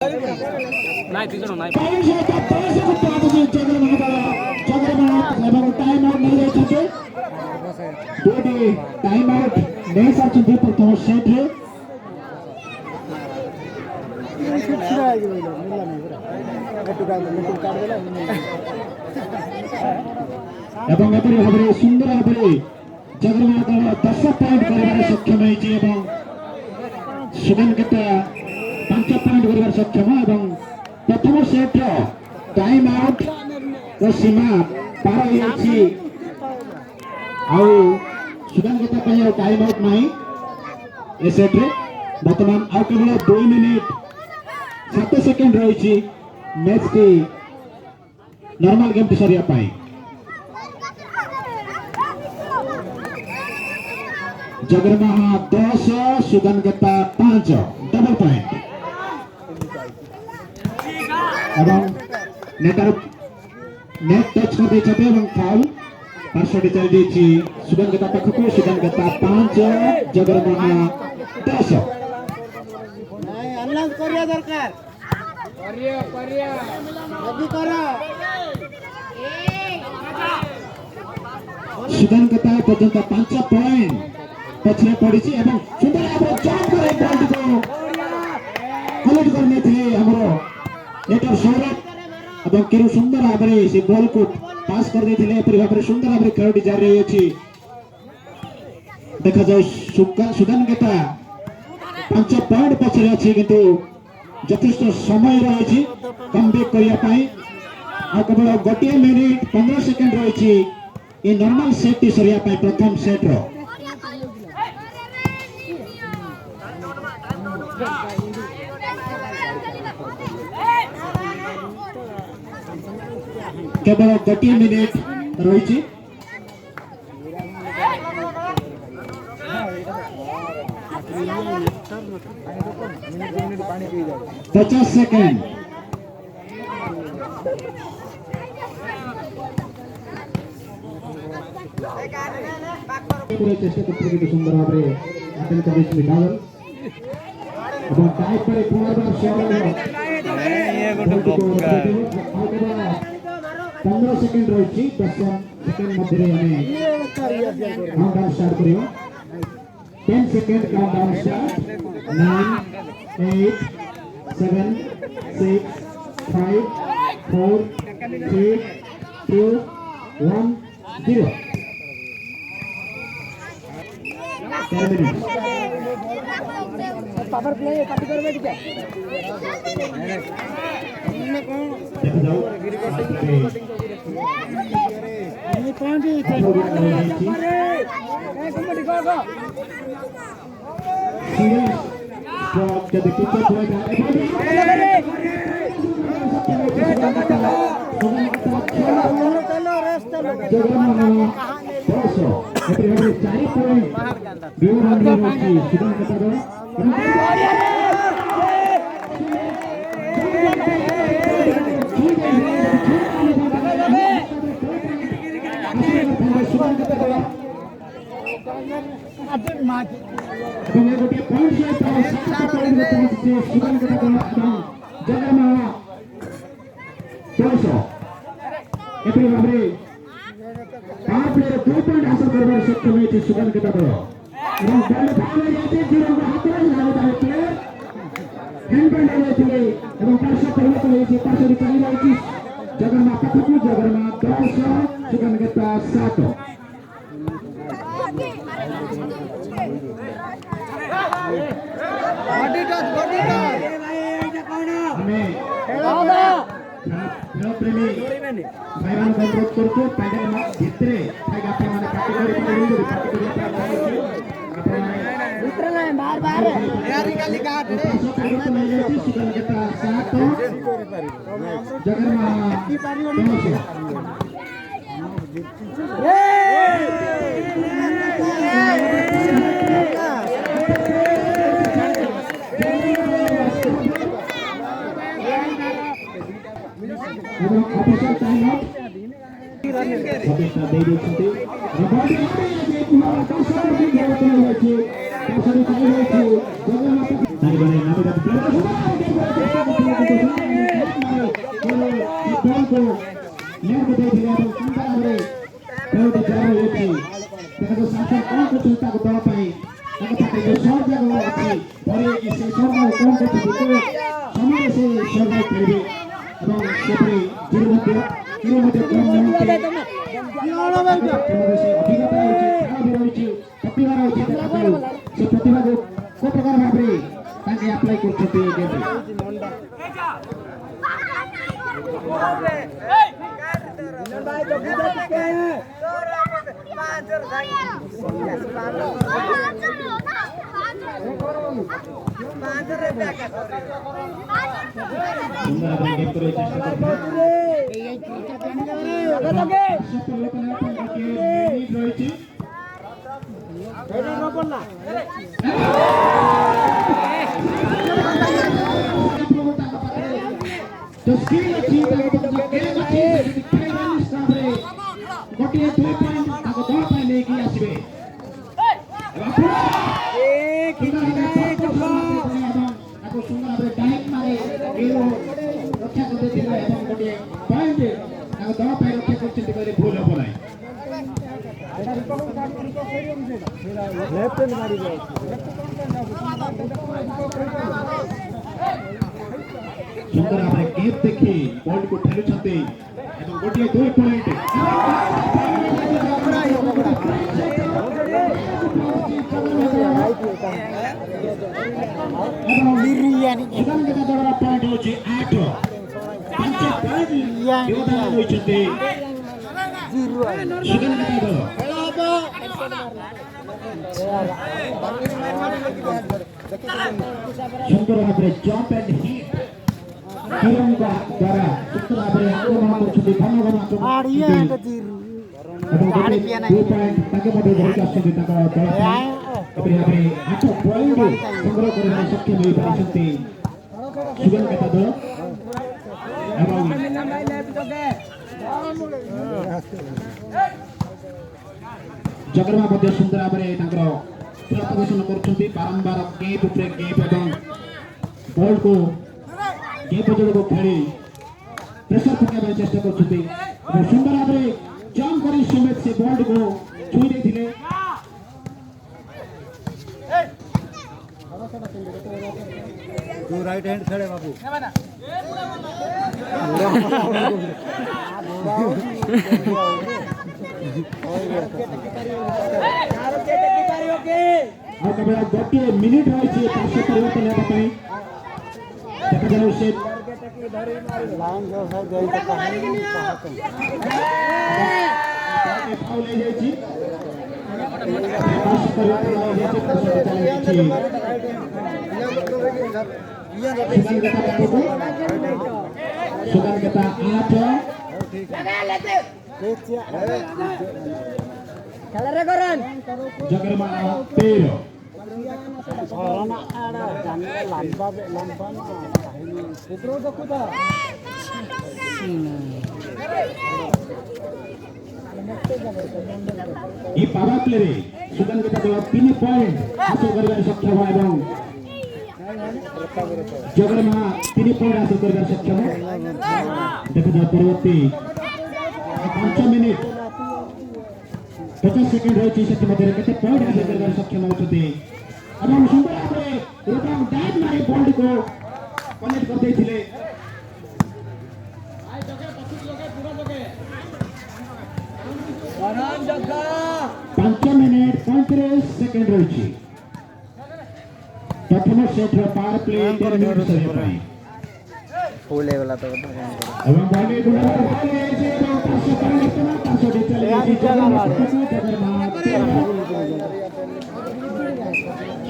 নাই দুজন নাই टाइम आउट नहीं रही दुईटी टाइम आउट नहीं सारी प्रथम सेट रे एवं एपरी भाव सुंदर भाव जगन्नाथ दल 10 पॉइंट कर सक्षम होती सुगन केता 5 पॉइंट कर सक्षम एवं प्रथम सेट टाइम आउट सीमा पार हो सुगन केता टाइम आउट नहीं ए सेट रे वर्तमान आउ केवल 2 मिनिट 7 सेकंड रही मैच की नॉर्मल गेम सरिया पाई जगरमाहा 10 सुगन केता 5 डबल पॉइंट एवं नेटर नेट टच कर देते एवं फाउल पार्श्वटी चल दी सुगन केता पाखक सुगन केता 5 जगरमाहा 10 नहीं अनलाउंस करिया दरकार करिया जल्दी करो सुगन केता पर्यंत 5 पॉइंट पछरे पड़ी एवं सुंदर भाव जंप कर बॉल को कलेक्ट करने थे हमरो नेटर सौरभ एवं केरु सुंदर भाव से बॉल को पास कर देथिले एपरि भाव सुंदर भाव खेलटी जारी रही अछि देखा जाय सुगन केता 5 पॉइंट पछरे अछि किंतु यथेष्ट समय रही कमबैक करिया पाई आ केवल 1 मिनिट 15 सेकंड रही ये नॉर्मल सेट टी सरिया पाई प्रथम सेट रो केवल 1 मिनिट रही 50 सेकंड पूरे चेष्टा करते सुंदर भाव अटेंड कर डावल এবং টাইপ করে পুনর্বার ये गोटे बक्का 15 सेकंड रही 10 सेकंड मध्य काउंटडाउन स्टार्ट करियो 10 second countdown start 9 8 7 6 5 4 3 2 1 0 10 minute power play party करबे ठीक है देखो जाओ ये कौन जी अरे ए कबड्डी गो गो सीरियस स्ट्रोक जब कीपर पूरा चलो रेस्ट चलो जगन्नाथ 200 एप्रिल 4 पॉइंट बिउरन रही सुगन केता गोटे पॉइंट सुगन केता जगन्नाथ 200 एप्रिल भाव पावर प्ले 2 पॉइंट हासिल करने सक्षम होती सुगन केता दल এবং বল ফাউল হয়ে যাচ্ছে জিরো হাতে লাগা প্লেয়ার হ্যান্ডব্যান্ড হয়ে যাচ্ছে এবং পাশে পরিবর্তন হয়েছে পাশে চালিয়ে যাচ্ছে জগন্নাথ পাঠক জগন্নাথ 10 সুগন কেতা 7 बॉडी टच এটা কোন আমি খেলো না खेल प्रेमी भाईमान को अनुरोध करछो पैनल भितरे थाई आपन माने पार्टी करी उतर गए बार बार यार खाली काट रे सुगन केता 7 जगन्नाथ 10 এবং অফিশিয়াল টাইম আউট সদস্য দেই দিচ্ছেন রেকর্ডিং আছে পুরো দর্শক দিকে হয়েছে দর্শক চাই হয়েছে জগন্নাথ তারপরে নাটক को ଦେଇଥିଲେ ଏବଂ ସୁନ୍ଦର ଭାବରେ ଖେଳଟି ଜାରି ରହିଛି ଦେଖନ୍ତୁ ସାଂସଦ କ'ଣ କରୁଛନ୍ତି ତାକୁ ଦଳ ପାଇଁ ତାଙ୍କ ପାଖରେ ଯେଉଁ ସର୍ଭ ଜାଗ ଅଛି ଧରିକି ସେ ସର୍ଭ କ'ଣ କରୁଛନ୍ତି କୋଉ ସମୟରେ ସେ ସର୍ଭ ଖେଳିବେ ଏବଂ ସେପରି ଜିରୋ ମଧ୍ୟ କମ୍ ନୁହନ୍ତି ସେ ଅଭିଜ୍ଞତା ରହିଛି ଖେଳ ବି ରହିଛି ପ୍ରତିଭା ରହିଛି ଦେଖାଯାଉ ସେ ପ୍ରତିଭାକୁ କୋଉ ପ୍ରକାର ଭାବରେ ତାଙ୍କେ ଆପ୍ଲାଏ କରୁଛନ୍ତି ଏ ଗେମ୍ରେ जो स्किल अच्छी है तो गेम अच्छी है खेलने सामने गोटे 2 पॉइंट ताको 2 पॉइंट लेके आसीबे ताको सुंदर भाबरे डाइक मारे गेलो रक्षा करते थिले ଏବଂ गोटे पॉइंट ताको 2 पॉइंट रक्षा करते कहले भूल हो नाही लेफ्ट मारी गए सुंदर भाबरे गेम देखि बॉल को ठेलुछते एवं गोटे 2 पॉइंट बिरयानी सुगम के दौरा पॉइंट होची 8 5 पॉइंट योगदान होइछते सुगम के दौरा सुंदर भाबरे जंप एंड हिट तिरंगा द्वारा सुंदर भाबरे आक्रमण करछथि घन घन आक्रमण आड़िया एंड जीरो पानी पिया नहीं 2 पॉइंट ताके मध्ये धरिक आछथि ताका दल एपरि भाबरे 8 पॉइंट संग्रह करबार सक्षम होई पारिछथि सुगम के दल एवं जगरमा मध्ये सुंदर भाबरे ताकर प्रदर्शन करछथि बारंबार गेप उपरे गेप एवं बॉल को गेप जोड़ को खेली प्रेशर पकाइबार चेष्टा करछथि और सुंदर भाबरे जंप करी समेत से बॉल को छुई देथिले तू राइट हैंड खेले बाबू और केवल गोटे मिनिट रही पार्श्व परिवर्तन होगा पाई देखा जाए से लाइन जो है गई तो कहानी फाउल ले जाई छी पार्श्व परिवर्तन ले जाई छी Sugan केता 8 जगरमा 13 orang ada dan lambat itu aku dah ಈ ಪವರ್ ಪ್ಲೇ रे सुगन केता 3 पॉइंट हासिल करबार सक्षम एवं जगरमा 3 पॉइंट हासिल करबार सक्षम देखा जाए परवर्ती 5 मिनिट 50 सेकेंड रही से मध्य केते पॉइंट हासिल करबार सक्षम होछथि एवं सुंदर भाबरे रुदाम डाइव मारी बॉल को कनेक्ट कर देथिले 5 मिनिट 35 सेकेंड रही प्रथम सेट पावर प्ले 3 मिनिट से पाई फुल वाला तो एवं बॉल गुणा भाले जे पार्श्व परिवर्तन पार्श्व चले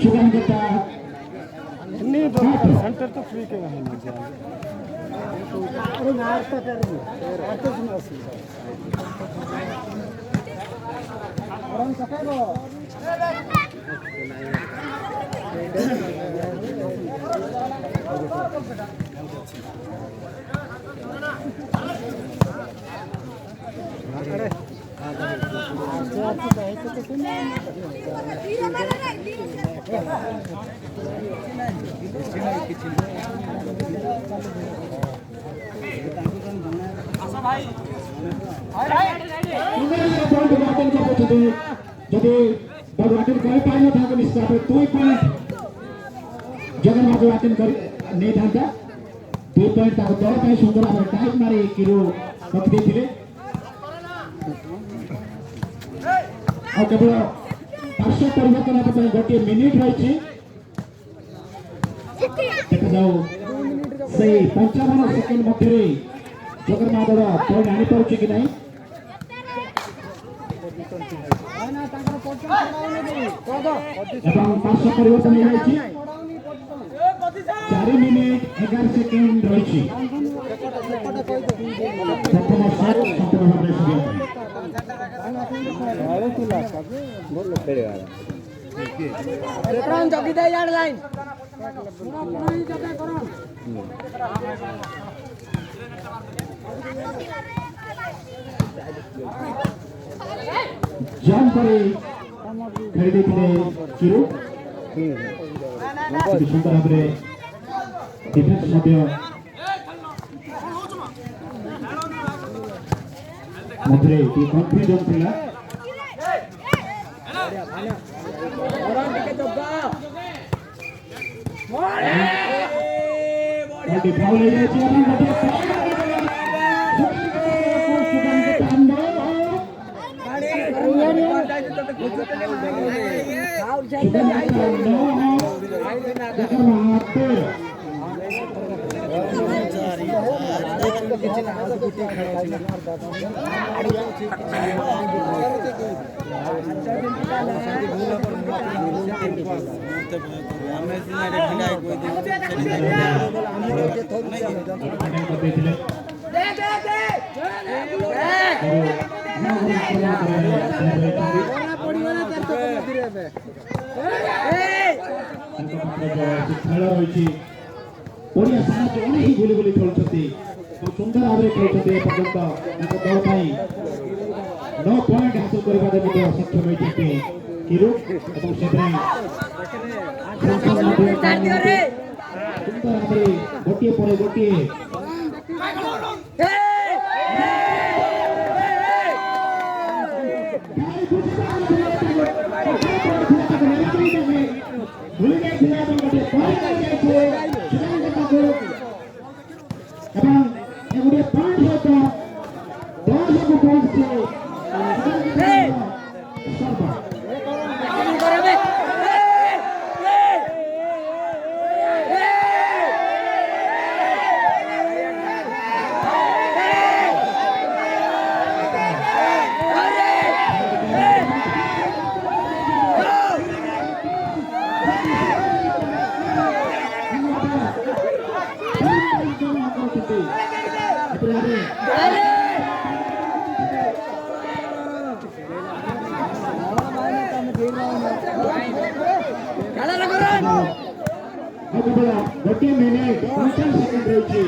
सुगम केता नहीं सेंटर तो फ्री के नहीं मुझे अरे मारता कर आते सुनो orang capek kok Asa bhai point marking को पछते जदि बगवाटिन कहि पाइनो थाको निस्तापे 2 पॉइंट जगन्नाथ वाटिन कर नै थांता 2 पॉइंट ताको दल पय सुंदर भाबे टाइप मारी किरो रखि देथिले आ केवल पार्श्व परिवर्तन हेबा पय गोटे मिनिट रहिछि देखा जाओ सही 55 सेकेंड मध्य जगन्नाथ पॉइंट आनी पाउछि कि नहीं पार्श्व परिवर्तन हो 4 मिनिट 11 सेकेंड रही प्रथम शॉट संपूर्ण भाव जंप करे खेल देथिले किरो सुंदर भाबरे डिफेंस सभ्य मधुरे की कॉन्फिडेंस थिला बॉडी फाउल हो जाय छी अपन खेल रही ओडिया समाज अनेक गोली गोली खेलुछथि तो सुंदर भाव में खेलुछथि पर्यंत दल पाई 9 पॉइंट हासिल करबा दे सक्षम होइछथि किरो एवं सेब्राई सुंदर भाव गोटिए पर गोटिए गोटे मिनिट 50 सेकेंड रही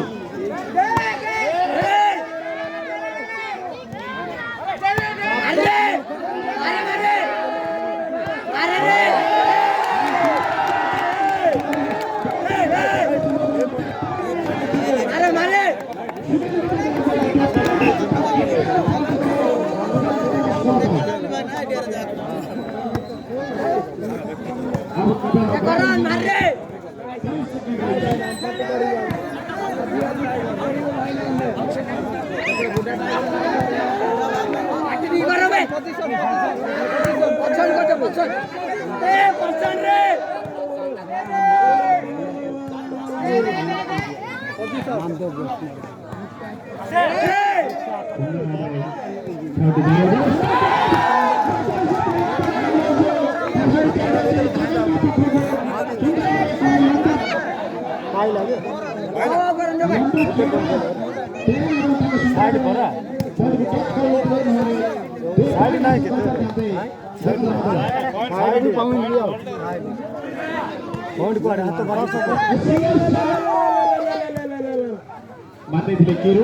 माते दिले किरु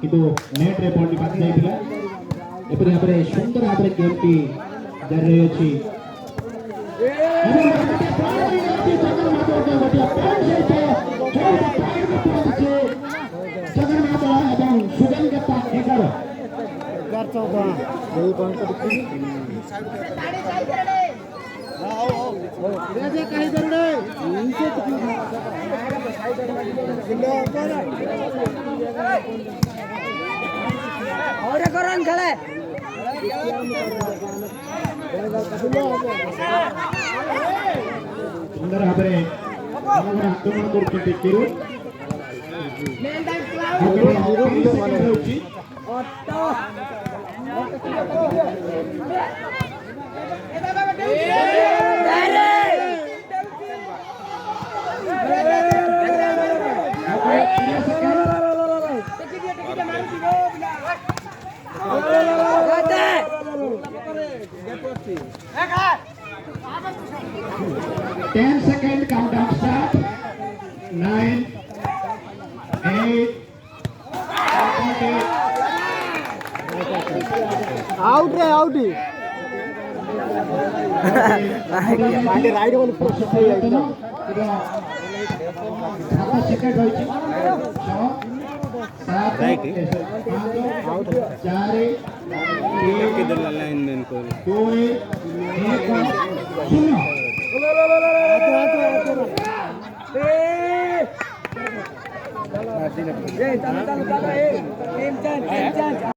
किंतु नेट रे बॉल बाकी जाइथिला एपरि हमरे सुंदर भाबरे गेमटी जारी अछि जगन्नाथ 14 2 पॉइंट का काही दरडे नीचे और एक रन खेले ସୁନ୍ଦର ଭାବରେ ଆକ୍ରମଣ କରୁଛନ୍ତି Kiru Ten second countdown start. 9, 8, out रे आउट पांडे राइट वाली प्रोसेस है 7 सेकंड होइछि 6 7 आउट 4 किधर लाइनमैन को 2 1 0 चलो